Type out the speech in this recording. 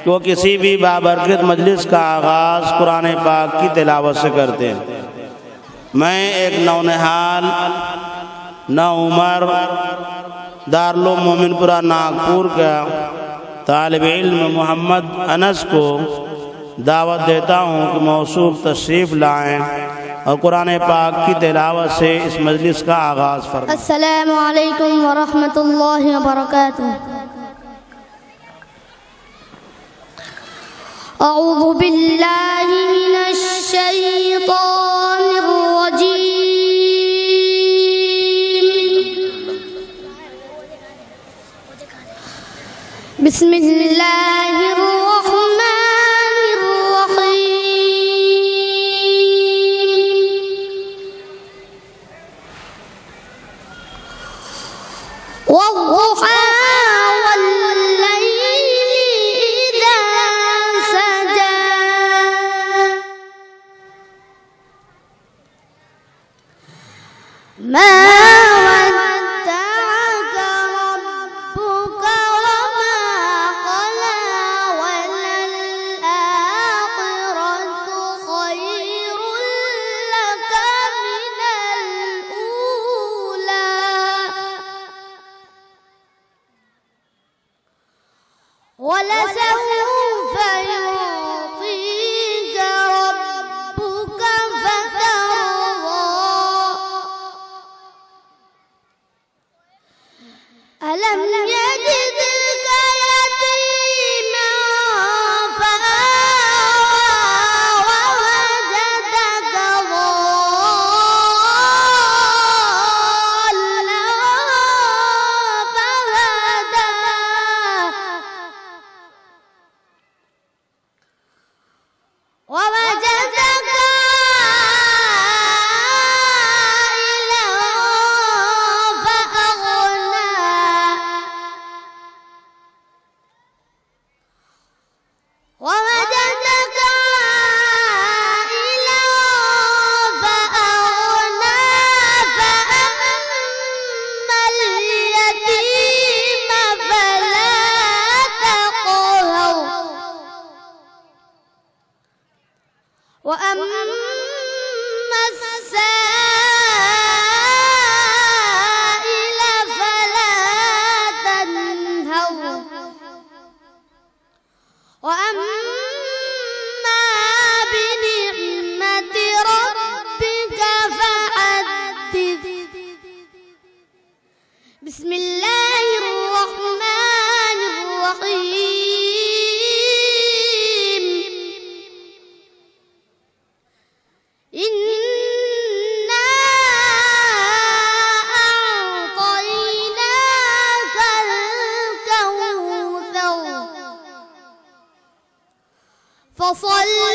कि वो किसी भी बाबरकत मजलिस का आगाज़ कुरान पाक की तिलावत से करते हैं। मैं एक नौनिहाल नौउमर दारुल मोमिनपुरा नागपुर का तालिब इल्म मोहम्मद अनस को दावत देता हूँ कि मौसूफ तशरीफ़ लाएँ और कुरान पाक की तिलावत से इस मजलिस का आगाज़ फरमाएं। अस्सलामु अलैकुम व रहमतुल्लाहि व बरकातुहू। अऊज़ु बिल्लाहि मिनश शैतानिर रजीम। बिस्मिल्लाहिर रहमानिर रहीम। वद्दुहा वल्लैलि इज़ा सजा। मा वद्दअक रब्बुक वमा क़ला। वलल आखिरतु खैरुल लक मिनल ऊला। वलसौफ युዕतिक रब्बुक फतर्दा। अलम यजिदक यतीमा फआवा ववजदक ضالا فهدى ووجدك عائلا فأغنى ووجدك عائلا فأغنى فأما اليتيم فلا تقهر وأما السائل فلا تنهر وأما بنعمة ربك فحدث. بسم الله الرحمن الرحيم. إنا أعطيناك الكوثر فصل